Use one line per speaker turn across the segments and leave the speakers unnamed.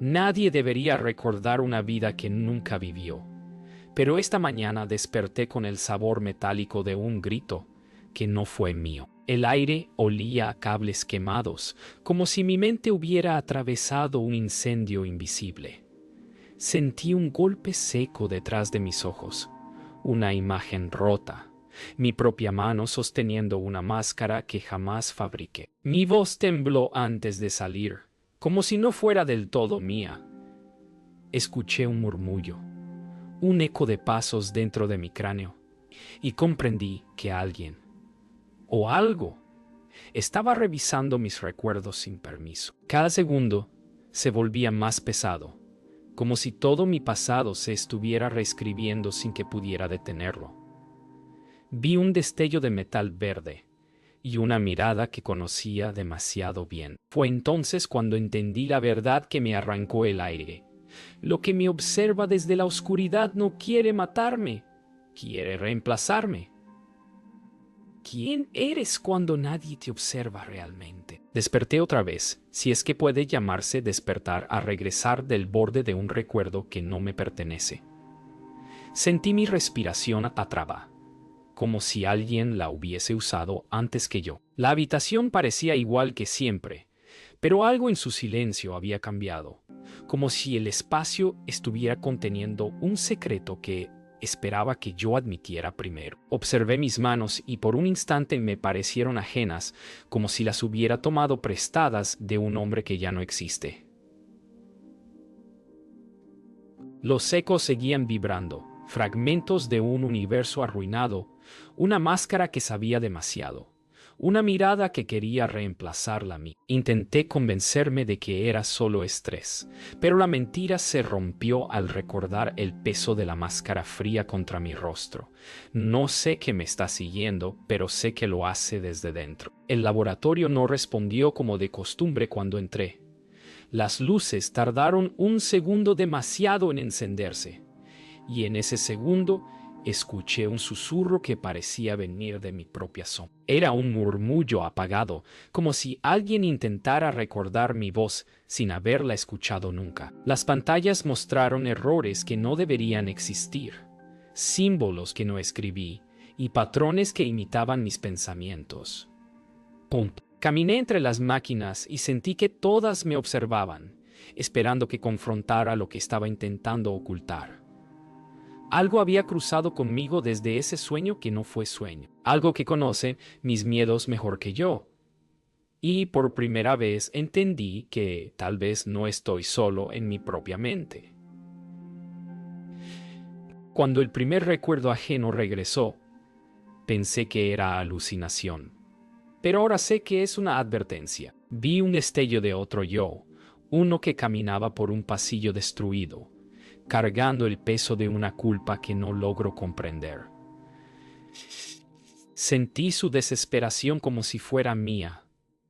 Nadie debería recordar una vida que nunca vivió. Pero esta mañana desperté con el sabor metálico de un grito que no fue mío. El aire olía a cables quemados, como si mi mente hubiera atravesado un incendio invisible. Sentí un golpe seco detrás de mis ojos, una imagen rota, mi propia mano sosteniendo una máscara que jamás fabriqué. Mi voz tembló antes de salir, como si no fuera del todo mía. Escuché un murmullo, un eco de pasos dentro de mi cráneo, y comprendí que alguien, o algo, estaba revisando mis recuerdos sin permiso. Cada segundo se volvía más pesado, como si todo mi pasado se estuviera reescribiendo sin que pudiera detenerlo. Vi un destello de metal verde y una mirada que conocía demasiado bien. Fue entonces cuando entendí la verdad que me arrancó el aire. Lo que me observa desde la oscuridad no quiere matarme, quiere reemplazarme. ¿Quién eres cuando nadie te observa realmente? Desperté otra vez, si es que puede llamarse despertar a regresar del borde de un recuerdo que no me pertenece. Sentí mi respiración atraba, como si alguien la hubiese usado antes que yo. La habitación parecía igual que siempre, pero algo en su silencio había cambiado, como si el espacio estuviera conteniendo un secreto que esperaba que yo admitiera primero. Observé mis manos y por un instante me parecieron ajenas, como si las hubiera tomado prestadas de un hombre que ya no existe. Los ecos seguían vibrando, fragmentos de un universo arruinado, una máscara que sabía demasiado, una mirada que quería reemplazarla a mí. Intenté convencerme de que era solo estrés, pero la mentira se rompió al recordar el peso de la máscara fría contra mi rostro. No sé qué me está siguiendo, pero sé que lo hace desde dentro. El laboratorio no respondió como de costumbre cuando entré. Las luces tardaron un segundo demasiado en encenderse, y en ese segundo escuché un susurro que parecía venir de mi propia sombra. Era un murmullo apagado, como si alguien intentara recordar mi voz sin haberla escuchado nunca. Las pantallas mostraron errores que no deberían existir, símbolos que no escribí y patrones que imitaban mis pensamientos. Punto. Caminé entre las máquinas y sentí que todas me observaban, esperando que confrontara lo que estaba intentando ocultar. Algo había cruzado conmigo desde ese sueño que no fue sueño. Algo que conoce mis miedos mejor que yo. Y por primera vez entendí que tal vez no estoy solo en mi propia mente. Cuando el primer recuerdo ajeno regresó, pensé que era alucinación. Pero ahora sé que es una advertencia. Vi un destello de otro yo, uno que caminaba por un pasillo destruido, cargando el peso de una culpa que no logro comprender. Sentí su desesperación como si fuera mía,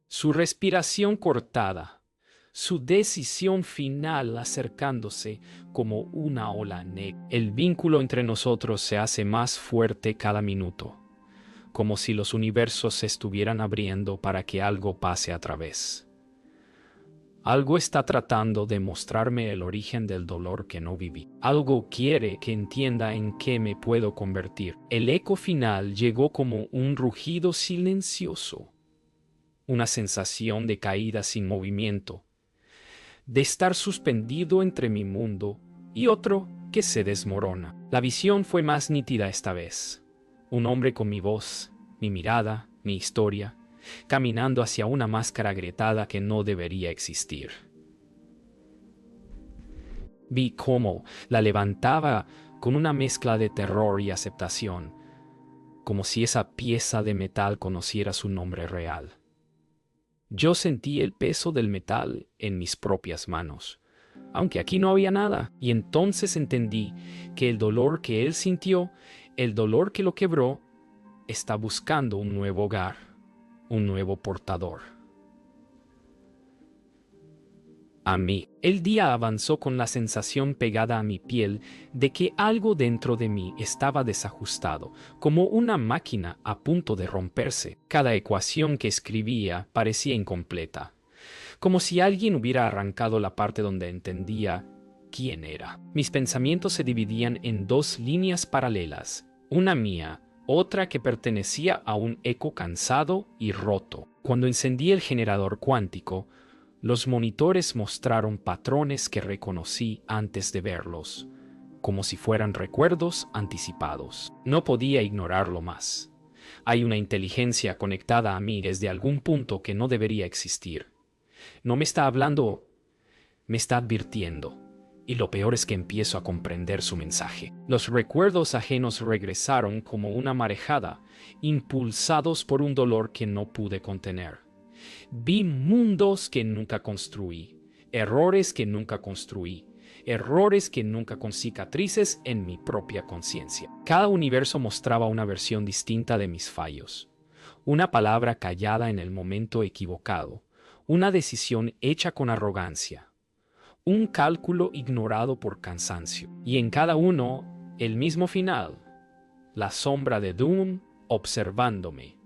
su respiración cortada, su decisión final acercándose como una ola negra. El vínculo entre nosotros se hace más fuerte cada minuto, como si los universos se estuvieran abriendo para que algo pase a través. Algo está tratando de mostrarme el origen del dolor que no viví. Algo quiere que entienda en qué me puedo convertir. El eco final llegó como un rugido silencioso, una sensación de caída sin movimiento, de estar suspendido entre mi mundo y otro que se desmorona. La visión fue más nítida esta vez. Un hombre con mi voz, mi mirada, mi historia, caminando hacia una máscara agrietada que no debería existir. Vi cómo la levantaba con una mezcla de terror y aceptación, como si esa pieza de metal conociera su nombre real. Yo sentí el peso del metal en mis propias manos, aunque aquí no había nada, y entonces entendí que el dolor que él sintió, el dolor que lo quebró, está buscando un nuevo hogar, un nuevo portador. A mí, el día avanzó con la sensación pegada a mi piel de que algo dentro de mí estaba desajustado, como una máquina a punto de romperse. Cada ecuación que escribía parecía incompleta, como si alguien hubiera arrancado la parte donde entendía quién era. Mis pensamientos se dividían en dos líneas paralelas, una mía, otra que pertenecía a un eco cansado y roto. Cuando encendí el generador cuántico, los monitores mostraron patrones que reconocí antes de verlos, como si fueran recuerdos anticipados. No podía ignorarlo más. Hay una inteligencia conectada a mí desde algún punto que no debería existir. No me está hablando, me está advirtiendo. Y lo peor es que empiezo a comprender su mensaje. Los recuerdos ajenos regresaron como una marejada, impulsados por un dolor que no pude contener. Vi mundos que nunca construí, errores que nunca construí, errores que nunca con cicatrices en mi propia conciencia. Cada universo mostraba una versión distinta de mis fallos. Una palabra callada en el momento equivocado, una decisión hecha con arrogancia, un cálculo ignorado por cansancio. Y en cada uno, el mismo final, la sombra de Doom observándome,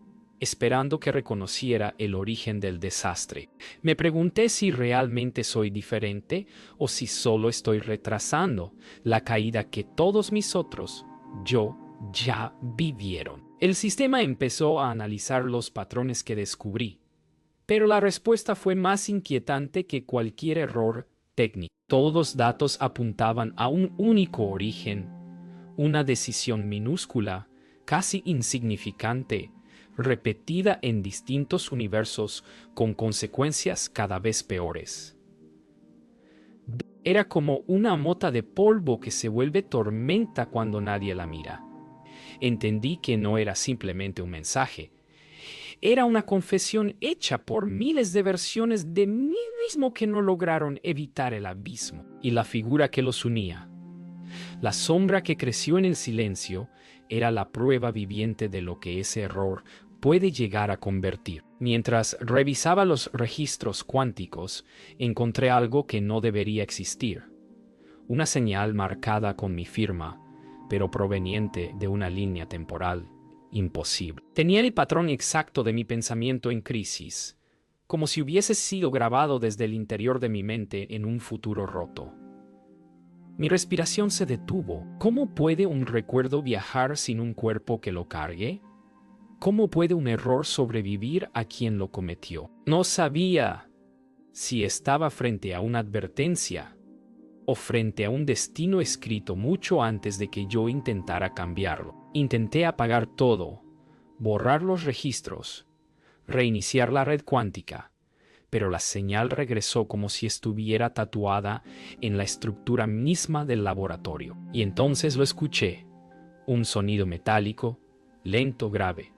esperando que reconociera el origen del desastre. Me pregunté si realmente soy diferente o si solo estoy retrasando la caída que todos mis otros yo ya vivieron. El sistema empezó a analizar los patrones que descubrí, pero la respuesta fue más inquietante que cualquier error técnico. Todos los datos apuntaban a un único origen, una decisión minúscula, casi insignificante, repetida en distintos universos con consecuencias cada vez peores. Era como una mota de polvo que se vuelve tormenta cuando nadie la mira. Entendí que no era simplemente un mensaje. Era una confesión hecha por miles de versiones de mí mismo que no lograron evitar el abismo y la figura que los unía. La sombra que creció en el silencio era la prueba viviente de lo que ese error puede llegar a convertir. Mientras revisaba los registros cuánticos, encontré algo que no debería existir. Una señal marcada con mi firma, pero proveniente de una línea temporal imposible. Tenía el patrón exacto de mi pensamiento en crisis, como si hubiese sido grabado desde el interior de mi mente en un futuro roto. Mi respiración se detuvo. ¿Cómo puede un recuerdo viajar sin un cuerpo que lo cargue? ¿Cómo puede un error sobrevivir a quien lo cometió? No sabía si estaba frente a una advertencia o frente a un destino escrito mucho antes de que yo intentara cambiarlo. Intenté apagar todo, borrar los registros, reiniciar la red cuántica, pero la señal regresó como si estuviera tatuada en la estructura misma del laboratorio. Y entonces lo escuché, un sonido metálico, lento, grave,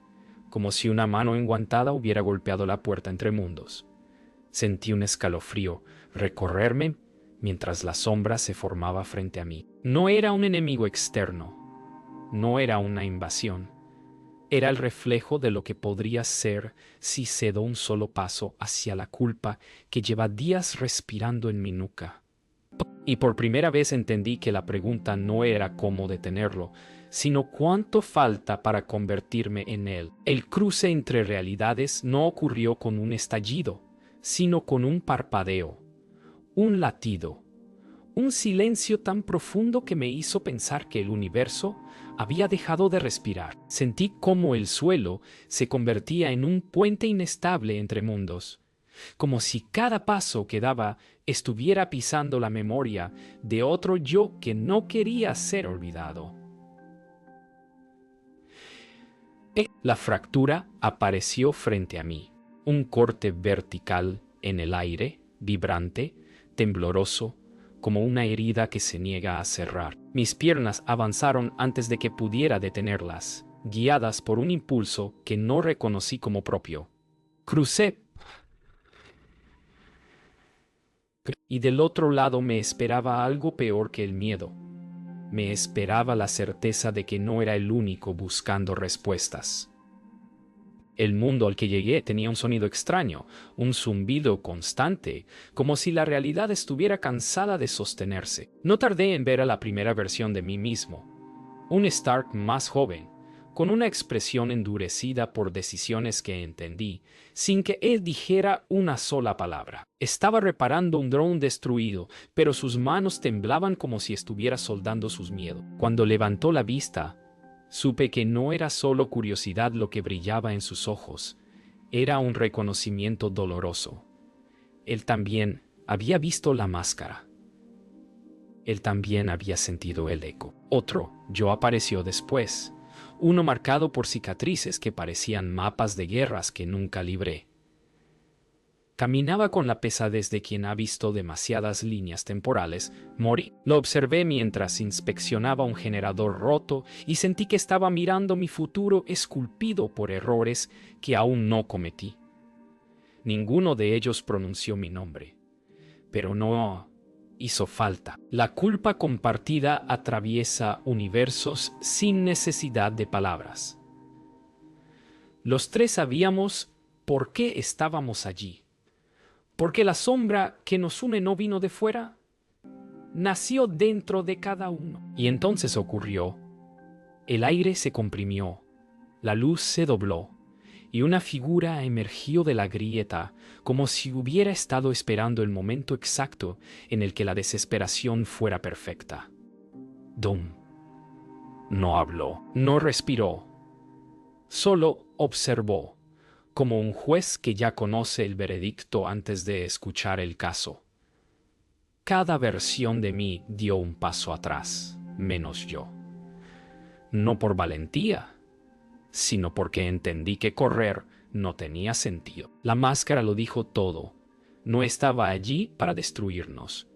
como si una mano enguantada hubiera golpeado la puerta entre mundos. Sentí un escalofrío recorrerme mientras la sombra se formaba frente a mí. No era un enemigo externo, no era una invasión. Era el reflejo de lo que podría ser si cedo un solo paso hacia la culpa que lleva días respirando en mi nuca. Y por primera vez entendí que la pregunta no era cómo detenerlo, sino cuánto falta para convertirme en él. El cruce entre realidades no ocurrió con un estallido, sino con un parpadeo, un latido, un silencio tan profundo que me hizo pensar que el universo había dejado de respirar. Sentí cómo el suelo se convertía en un puente inestable entre mundos, como si cada paso que daba estuviera pisando la memoria de otro yo que no quería ser olvidado. La fractura apareció frente a mí, un corte vertical en el aire, vibrante, tembloroso, como una herida que se niega a cerrar. Mis piernas avanzaron antes de que pudiera detenerlas, guiadas por un impulso que no reconocí como propio. Crucé. Y del otro lado me esperaba algo peor que el miedo. Me esperaba la certeza de que no era el único buscando respuestas. El mundo al que llegué tenía un sonido extraño, un zumbido constante, como si la realidad estuviera cansada de sostenerse. No tardé en ver a la primera versión de mí mismo, un Stark más joven, con una expresión endurecida por decisiones que entendí, sin que él dijera una sola palabra. Estaba reparando un dron destruido, pero sus manos temblaban como si estuviera soldando sus miedos. Cuando levantó la vista, supe que no era solo curiosidad lo que brillaba en sus ojos, era un reconocimiento doloroso. Él también había visto la máscara. Él también había sentido el eco. Otro yo apareció después, uno marcado por cicatrices que parecían mapas de guerras que nunca libré. Caminaba con la pesadez de quien ha visto demasiadas líneas temporales morir. Lo observé mientras inspeccionaba un generador roto y sentí que estaba mirando mi futuro esculpido por errores que aún no cometí. Ninguno de ellos pronunció mi nombre, pero no hizo falta. La culpa compartida atraviesa universos sin necesidad de palabras. Los tres sabíamos por qué estábamos allí. Porque la sombra que nos une no vino de fuera, nació dentro de cada uno. Y entonces ocurrió. El aire se comprimió, la luz se dobló, y una figura emergió de la grieta, como si hubiera estado esperando el momento exacto en el que la desesperación fuera perfecta. Doom. No habló, no respiró, solo observó, como un juez que ya conoce el veredicto antes de escuchar el caso. Cada versión de mí dio un paso atrás, menos yo. No por valentía, sino porque entendí que correr no tenía sentido. La máscara lo dijo todo. No estaba allí para destruirnos.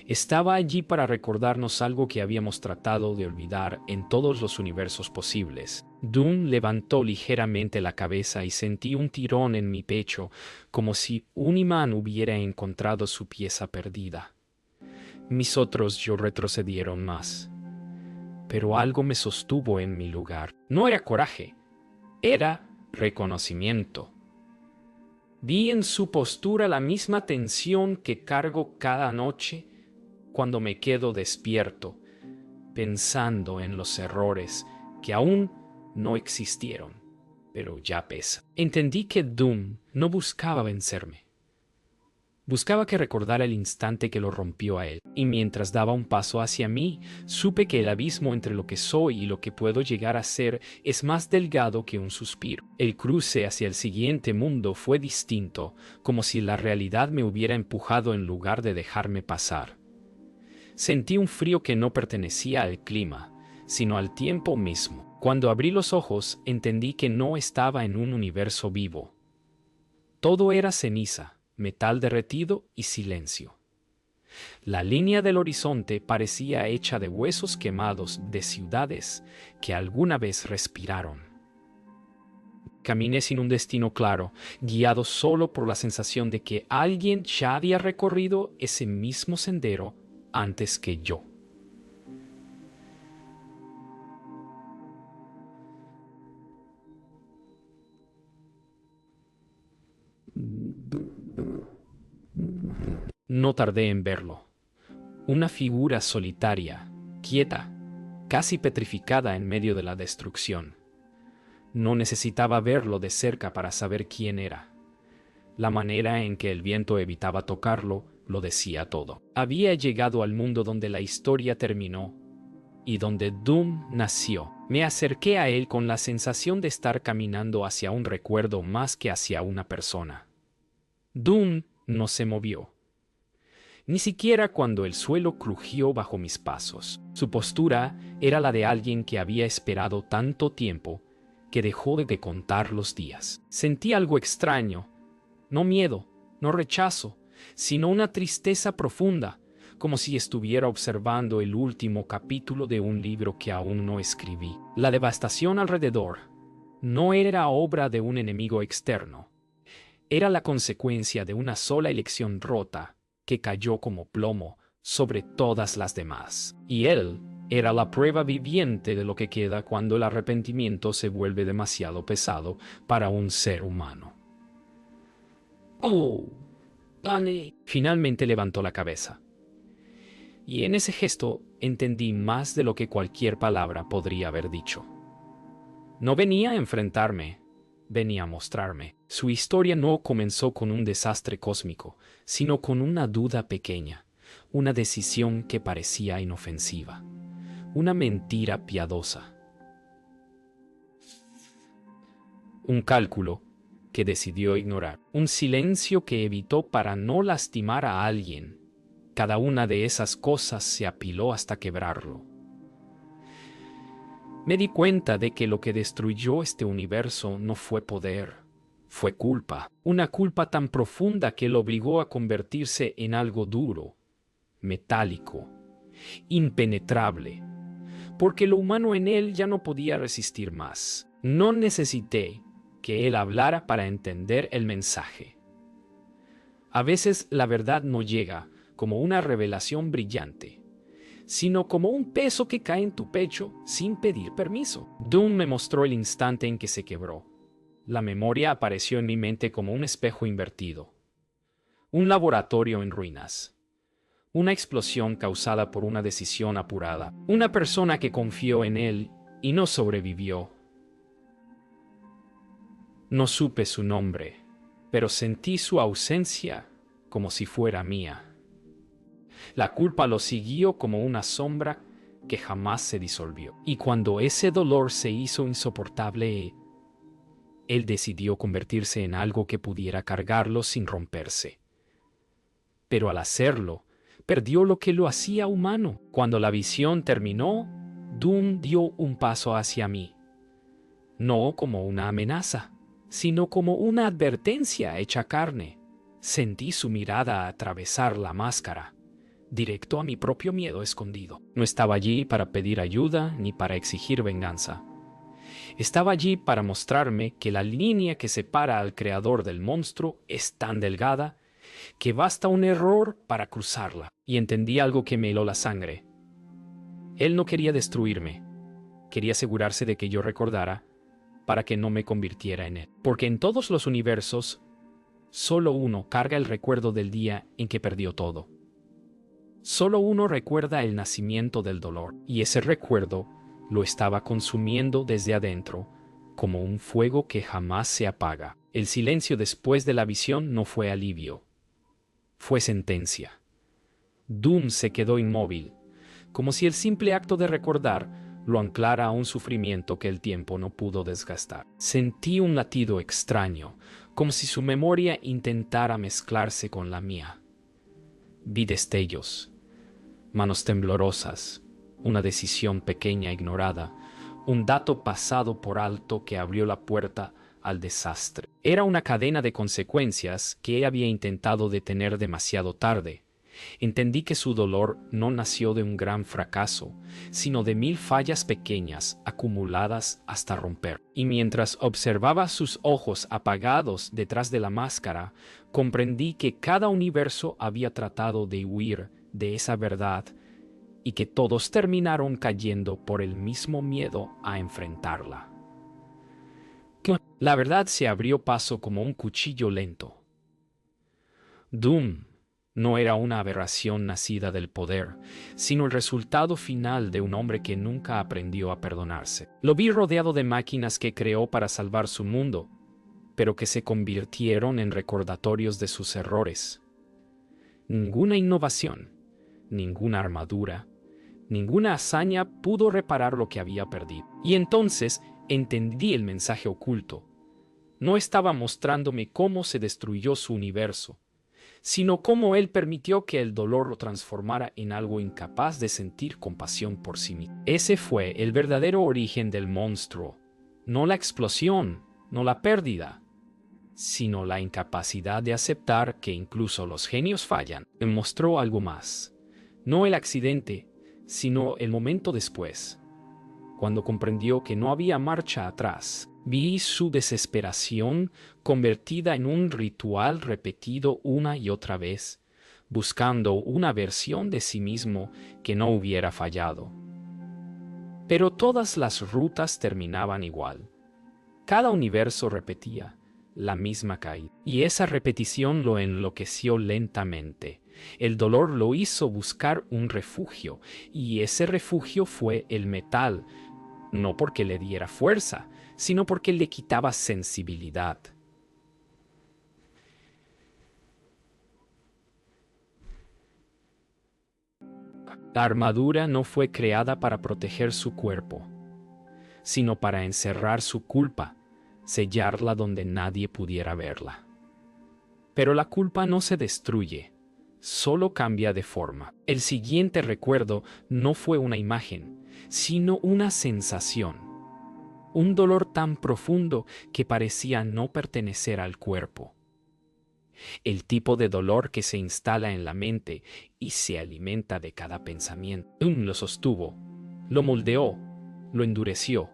Estaba allí para recordarnos algo que habíamos tratado de olvidar en todos los universos posibles. Doom levantó ligeramente la cabeza y sentí un tirón en mi pecho, como si un imán hubiera encontrado su pieza perdida. Mis otros yo retrocedieron más. Pero algo me sostuvo en mi lugar. No era coraje, era reconocimiento. Vi en su postura la misma tensión que cargo cada noche cuando me quedo despierto, pensando en los errores que aún no existieron, pero ya pesa. Entendí que Doom no buscaba vencerme. Buscaba que recordara el instante que lo rompió a él, y mientras daba un paso hacia mí, supe que el abismo entre lo que soy y lo que puedo llegar a ser es más delgado que un suspiro. El cruce hacia el siguiente mundo fue distinto, como si la realidad me hubiera empujado en lugar de dejarme pasar. Sentí un frío que no pertenecía al clima, sino al tiempo mismo. Cuando abrí los ojos, entendí que no estaba en un universo vivo. Todo era ceniza, metal derretido y silencio. La línea del horizonte parecía hecha de huesos quemados de ciudades que alguna vez respiraron. Caminé sin un destino claro, guiado solo por la sensación de que alguien ya había recorrido ese mismo sendero antes que yo. No tardé en verlo. Una figura solitaria, quieta, casi petrificada en medio de la destrucción. No necesitaba verlo de cerca para saber quién era. La manera en que el viento evitaba tocarlo lo decía todo. Había llegado al mundo donde la historia terminó y donde Doom nació. Me acerqué a él con la sensación de estar caminando hacia un recuerdo más que hacia una persona. Doom no se movió, ni siquiera cuando el suelo crujió bajo mis pasos. Su postura era la de alguien que había esperado tanto tiempo que dejó de contar los días. Sentí algo extraño, no miedo, no rechazo, sino una tristeza profunda, como si estuviera observando el último capítulo de un libro que aún no escribí. La devastación alrededor no era obra de un enemigo externo, era la consecuencia de una sola elección rota que cayó como plomo sobre todas las demás. Y él era la prueba viviente de lo que queda cuando el arrepentimiento se vuelve demasiado pesado para un ser humano. ¡Oh! Danny. Finalmente levantó la cabeza. Y en ese gesto entendí más de lo que cualquier palabra podría haber dicho. No venía a enfrentarme, venía a mostrarme. Su historia no comenzó con un desastre cósmico, sino con una duda pequeña, una decisión que parecía inofensiva, una mentira piadosa, un cálculo que decidió ignorar, un silencio que evitó para no lastimar a alguien. Cada una de esas cosas se apiló hasta quebrarlo. Me di cuenta de que lo que destruyó este universo no fue poder, fue culpa. Una culpa tan profunda que lo obligó a convertirse en algo duro, metálico, impenetrable, porque lo humano en él ya no podía resistir más. No necesité que él hablara para entender el mensaje. A veces la verdad no llega como una revelación brillante, sino como un peso que cae en tu pecho sin pedir permiso. Dune me mostró el instante en que se quebró. La memoria apareció en mi mente como un espejo invertido. Un laboratorio en ruinas. Una explosión causada por una decisión apurada. Una persona que confió en él y no sobrevivió. No supe su nombre, pero sentí su ausencia como si fuera mía. La culpa lo siguió como una sombra que jamás se disolvió. Y cuando ese dolor se hizo insoportable, él decidió convertirse en algo que pudiera cargarlo sin romperse. Pero al hacerlo, perdió lo que lo hacía humano. Cuando la visión terminó, Dune dio un paso hacia mí. No como una amenaza, sino como una advertencia hecha carne. Sentí su mirada atravesar la máscara, directo a mi propio miedo escondido. No estaba allí para pedir ayuda ni para exigir venganza. Estaba allí para mostrarme que la línea que separa al creador del monstruo es tan delgada que basta un error para cruzarla. Y entendí algo que me heló la sangre. Él no quería destruirme, quería asegurarse de que yo recordara para que no me convirtiera en él. Porque en todos los universos, solo uno carga el recuerdo del día en que perdió todo. Solo uno recuerda el nacimiento del dolor, y ese recuerdo lo estaba consumiendo desde adentro, como un fuego que jamás se apaga. El silencio después de la visión no fue alivio, fue sentencia. Dune se quedó inmóvil, como si el simple acto de recordar lo anclara a un sufrimiento que el tiempo no pudo desgastar. Sentí un latido extraño, como si su memoria intentara mezclarse con la mía. Vi destellos, manos temblorosas, una decisión pequeña ignorada, un dato pasado por alto que abrió la puerta al desastre. Era una cadena de consecuencias que había intentado detener demasiado tarde. Entendí que su dolor no nació de un gran fracaso, sino de 1000 fallas pequeñas acumuladas hasta romper. Y mientras observaba sus ojos apagados detrás de la máscara, comprendí que cada universo había tratado de huir de esa verdad y que todos terminaron cayendo por el mismo miedo a enfrentarla. La verdad se abrió paso como un cuchillo lento. Dune no era una aberración nacida del poder, sino el resultado final de un hombre que nunca aprendió a perdonarse. Lo vi rodeado de máquinas que creó para salvar su mundo, pero que se convirtieron en recordatorios de sus errores. Ninguna innovación, ninguna armadura, ninguna hazaña pudo reparar lo que había perdido. Y entonces entendí el mensaje oculto. No estaba mostrándome cómo se destruyó su universo, sino cómo él permitió que el dolor lo transformara en algo incapaz de sentir compasión por sí mismo. Ese fue el verdadero origen del monstruo, no la explosión, no la pérdida, sino la incapacidad de aceptar que incluso los genios fallan. Me mostró algo más, no el accidente, sino el momento después, cuando comprendió que no había marcha atrás. Vi su desesperación convertida en un ritual repetido una y otra vez, buscando una versión de sí mismo que no hubiera fallado. Pero todas las rutas terminaban igual. Cada universo repetía la misma caída, y esa repetición lo enloqueció lentamente. El dolor lo hizo buscar un refugio, y ese refugio fue el metal, no porque le diera fuerza, sino porque le quitaba sensibilidad. La armadura no fue creada para proteger su cuerpo, sino para encerrar su culpa, sellarla donde nadie pudiera verla. Pero la culpa no se destruye, solo cambia de forma. El siguiente recuerdo no fue una imagen, sino una sensación. Un dolor tan profundo que parecía no pertenecer al cuerpo. El tipo de dolor que se instala en la mente y se alimenta de cada pensamiento. Lo sostuvo, lo moldeó, lo endureció.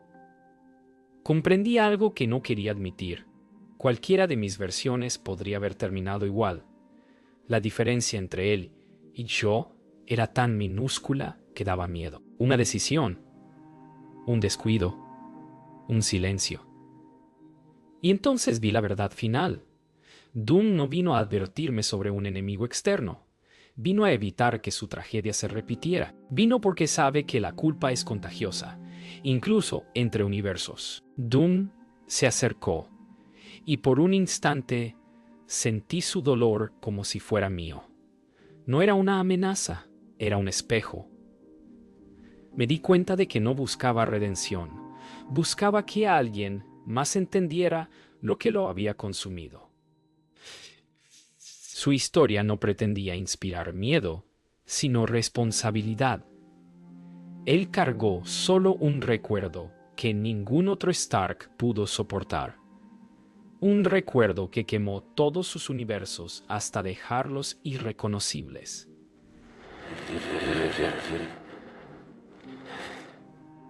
Comprendí algo que no quería admitir. Cualquiera de mis versiones podría haber terminado igual. La diferencia entre él y yo era tan minúscula que daba miedo. Una decisión, un descuido, un silencio. Y entonces vi la verdad final. Doom no vino a advertirme sobre un enemigo externo. Vino a evitar que su tragedia se repitiera. Vino porque sabe que la culpa es contagiosa, incluso entre universos. Doom se acercó, y por un instante sentí su dolor como si fuera mío. No era una amenaza, era un espejo. Me di cuenta de que no buscaba redención. Buscaba que alguien más entendiera lo que lo había consumido. Su historia no pretendía inspirar miedo, sino responsabilidad. Él cargó solo un recuerdo que ningún otro Stark pudo soportar. Un recuerdo que quemó todos sus universos hasta dejarlos irreconocibles.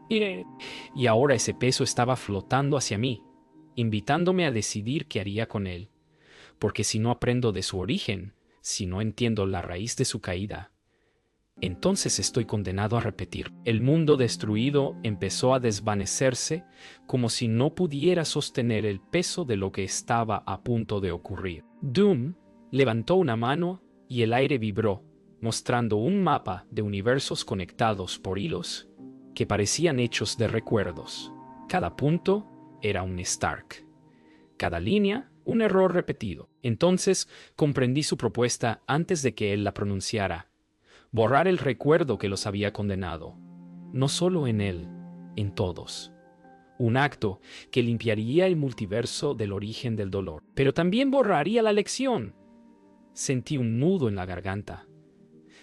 Y ahora ese peso estaba flotando hacia mí, invitándome a decidir qué haría con él. Porque si no aprendo de su origen, si no entiendo la raíz de su caída, entonces estoy condenado a repetir. El mundo destruido empezó a desvanecerse como si no pudiera sostener el peso de lo que estaba a punto de ocurrir. Doom levantó una mano y el aire vibró, mostrando un mapa de universos conectados por hilos que parecían hechos de recuerdos. Cada punto era un Stark. Cada línea, un error repetido. Entonces comprendí su propuesta antes de que él la pronunciara. Borrar el recuerdo que los había condenado. No solo en él, en todos. Un acto que limpiaría el multiverso del origen del dolor. Pero también borraría la lección. Sentí un nudo en la garganta.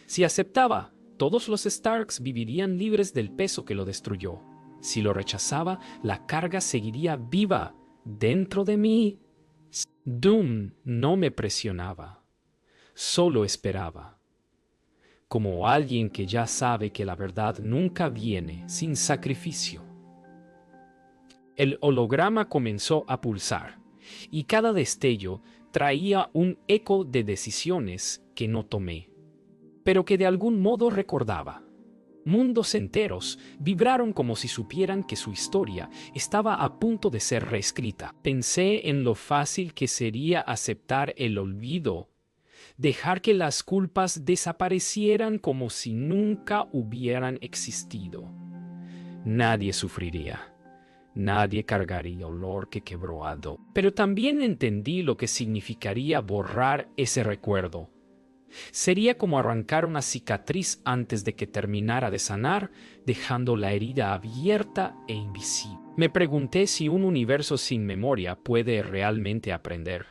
Si aceptaba, todos los Starks vivirían libres del peso que lo destruyó. Si lo rechazaba, la carga seguiría viva dentro de mí. Doom no me presionaba, solo esperaba. Como alguien que ya sabe que la verdad nunca viene sin sacrificio. El holograma comenzó a pulsar, y cada destello traía un eco de decisiones que no tomé, pero que de algún modo recordaba. Mundos enteros vibraron como si supieran que su historia estaba a punto de ser reescrita. Pensé en lo fácil que sería aceptar el olvido, dejar que las culpas desaparecieran como si nunca hubieran existido. Nadie sufriría, nadie cargaría olor que quebró a Doom. Pero también entendí lo que significaría borrar ese recuerdo. Sería como arrancar una cicatriz antes de que terminara de sanar, dejando la herida abierta e invisible. Me pregunté si un universo sin memoria puede realmente aprender,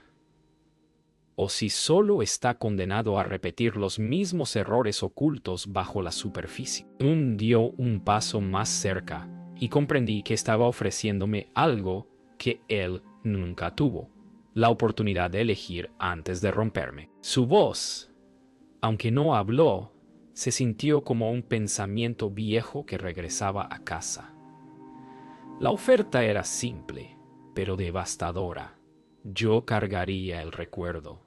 o si solo está condenado a repetir los mismos errores ocultos bajo la superficie. Dio un paso más cerca y comprendí que estaba ofreciéndome algo que él nunca tuvo: la oportunidad de elegir antes de romperme. Su voz, aunque no habló, se sintió como un pensamiento viejo que regresaba a casa. La oferta era simple, pero devastadora. Yo cargaría el recuerdo,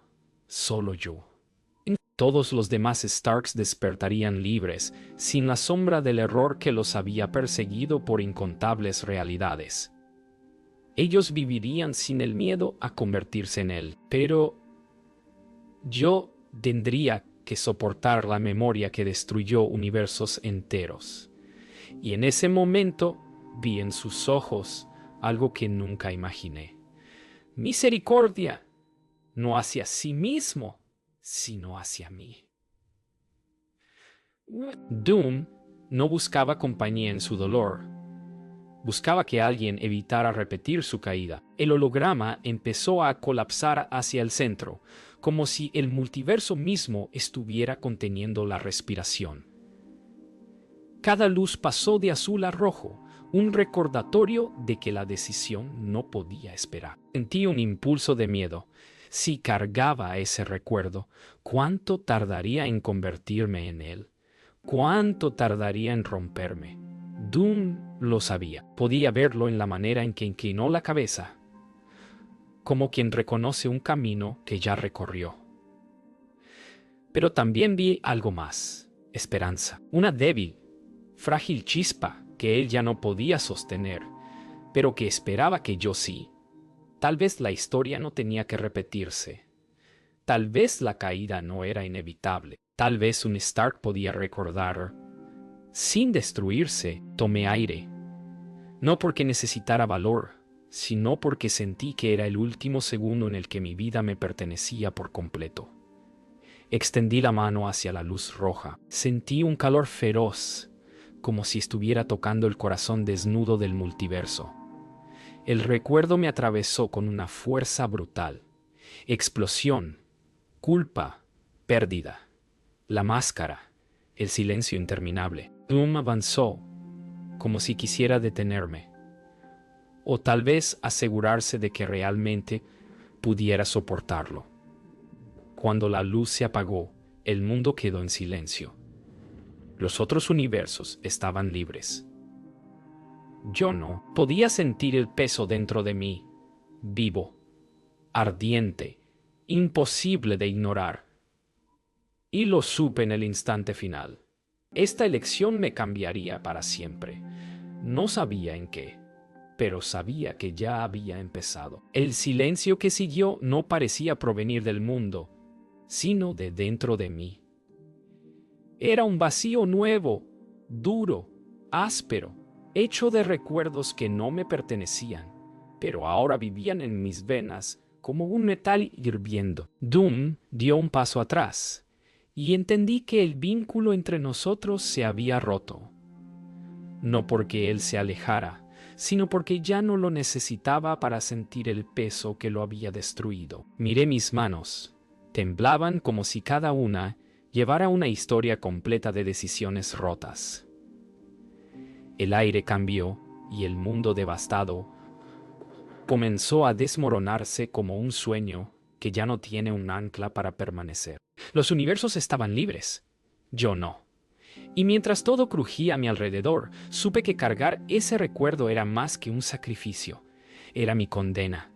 solo yo. Todos los demás Starks despertarían libres, sin la sombra del error que los había perseguido por incontables realidades. Ellos vivirían sin el miedo a convertirse en él, pero yo tendría que soportar la memoria que destruyó universos enteros. Y en ese momento vi en sus ojos algo que nunca imaginé. Misericordia, no hacia sí mismo, sino hacia mí. Doom no buscaba compañía en su dolor. Buscaba que alguien evitara repetir su caída. El holograma empezó a colapsar hacia el centro, como si el multiverso mismo estuviera conteniendo la respiración. Cada luz pasó de azul a rojo, un recordatorio de que la decisión no podía esperar. Sentí un impulso de miedo. Si cargaba ese recuerdo, ¿cuánto tardaría en convertirme en él? ¿Cuánto tardaría en romperme? Doom lo sabía. Podía verlo en la manera en que inclinó la cabeza, como quien reconoce un camino que ya recorrió. Pero también vi algo más: esperanza. Una débil, frágil chispa que él ya no podía sostener, pero que esperaba que yo sí. Tal vez la historia no tenía que repetirse. Tal vez la caída no era inevitable. Tal vez un Stark podía recordar. Sin destruirse, tomé aire. No porque necesitara valor, sino porque sentí que era el último segundo en el que mi vida me pertenecía por completo. Extendí la mano hacia la luz roja. Sentí un calor feroz, como si estuviera tocando el corazón desnudo del multiverso. El recuerdo me atravesó con una fuerza brutal. Explosión, culpa, pérdida. La máscara, el silencio interminable. Doom avanzó, como si quisiera detenerme, o tal vez asegurarse de que realmente pudiera soportarlo. Cuando la luz se apagó, el mundo quedó en silencio. Los otros universos estaban libres. Yo no. Podía sentir el peso dentro de mí, vivo, ardiente, imposible de ignorar. Y lo supe en el instante final. Esta elección me cambiaría para siempre. No sabía en qué, pero sabía que ya había empezado. El silencio que siguió no parecía provenir del mundo, sino de dentro de mí. Era un vacío nuevo, duro, áspero, hecho de recuerdos que no me pertenecían, pero ahora vivían en mis venas como un metal hirviendo. Doom dio un paso atrás, y entendí que el vínculo entre nosotros se había roto. No porque él se alejara, sino porque ya no lo necesitaba para sentir el peso que lo había destruido. Miré mis manos. Temblaban como si cada una llevara una historia completa de decisiones rotas. El aire cambió y el mundo devastado comenzó a desmoronarse como un sueño que ya no tiene un ancla para permanecer. Los universos estaban libres, yo no. Y mientras todo crujía a mi alrededor, supe que cargar ese recuerdo era más que un sacrificio, era mi condena.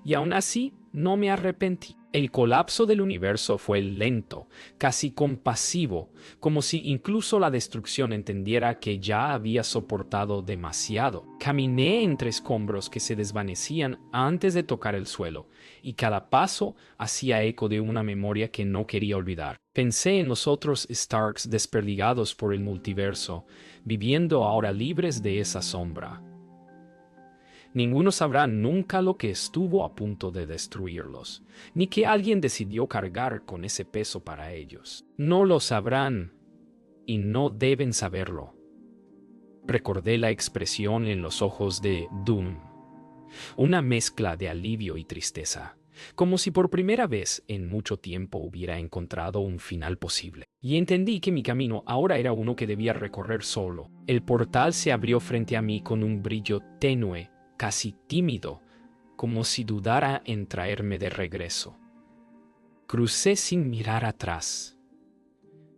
Y aún así, no me arrepentí. El colapso del universo fue lento, casi compasivo, como si incluso la destrucción entendiera que ya había soportado demasiado. Caminé entre escombros que se desvanecían antes de tocar el suelo, y cada paso hacía eco de una memoria que no quería olvidar. Pensé en los otros Starks desperdigados por el multiverso, viviendo ahora libres de esa sombra. Ninguno sabrá nunca lo que estuvo a punto de destruirlos, ni que alguien decidió cargar con ese peso para ellos. No lo sabrán, y no deben saberlo. Recordé la expresión en los ojos de Doom, una mezcla de alivio y tristeza, como si por primera vez en mucho tiempo hubiera encontrado un final posible. Y entendí que mi camino ahora era uno que debía recorrer solo. El portal se abrió frente a mí con un brillo tenue, casi tímido, como si dudara en traerme de regreso. Crucé sin mirar atrás.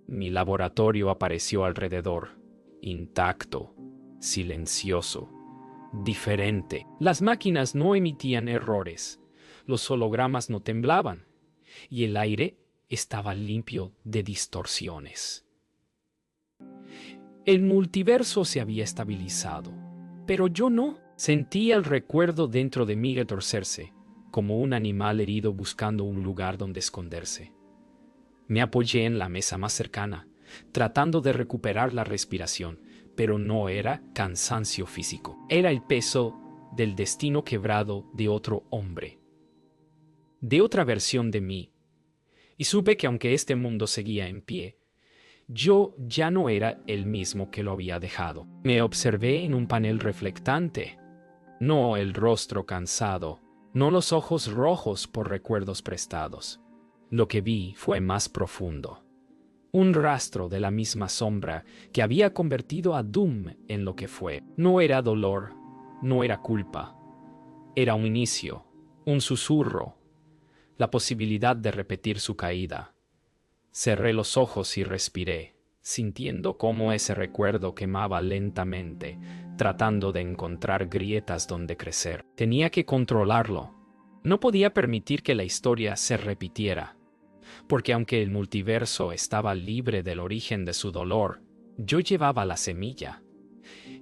Mi laboratorio apareció alrededor, intacto, silencioso, diferente. Las máquinas no emitían errores, los hologramas no temblaban, y el aire estaba limpio de distorsiones. El multiverso se había estabilizado, pero yo no. Sentí el recuerdo dentro de mí retorcerse, como un animal herido buscando un lugar donde esconderse. Me apoyé en la mesa más cercana, tratando de recuperar la respiración, pero no era cansancio físico. Era el peso del destino quebrado de otro hombre, de otra versión de mí, y supe que aunque este mundo seguía en pie, yo ya no era el mismo que lo había dejado. Me observé en un panel reflectante, no el rostro cansado, no los ojos rojos por recuerdos prestados. Lo que vi fue más profundo. Un rastro de la misma sombra que había convertido a Doom en lo que fue. No era dolor, no era culpa. Era un inicio, un susurro, la posibilidad de repetir su caída. Cerré los ojos y respiré, sintiendo cómo ese recuerdo quemaba lentamente, tratando de encontrar grietas donde crecer. Tenía que controlarlo. No podía permitir que la historia se repitiera, porque aunque el multiverso estaba libre del origen de su dolor, yo llevaba la semilla.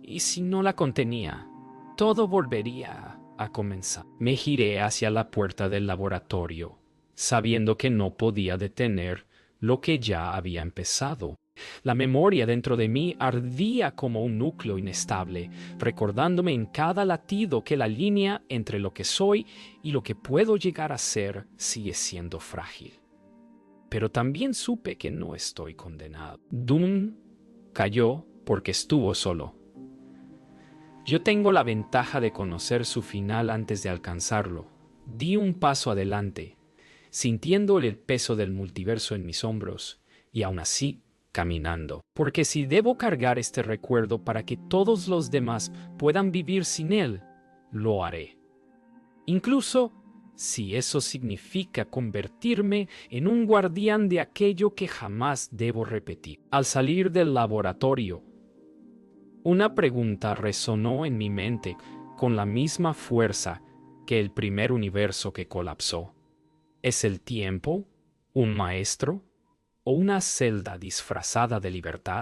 Y si no la contenía, todo volvería a comenzar. Me giré hacia la puerta del laboratorio, sabiendo que no podía detener lo que ya había empezado. La memoria dentro de mí ardía como un núcleo inestable, recordándome en cada latido que la línea entre lo que soy y lo que puedo llegar a ser sigue siendo frágil. Pero también supe que no estoy condenado. Doom cayó porque estuvo solo. Yo tengo la ventaja de conocer su final antes de alcanzarlo. Di un paso adelante, sintiendo el peso del multiverso en mis hombros, y aún así caminando. Porque si debo cargar este recuerdo para que todos los demás puedan vivir sin él, lo haré. Incluso si eso significa convertirme en un guardián de aquello que jamás debo repetir. Al salir del laboratorio, una pregunta resonó en mi mente con la misma fuerza que el primer universo que colapsó. ¿Es el tiempo un maestro o una celda disfrazada de libertad?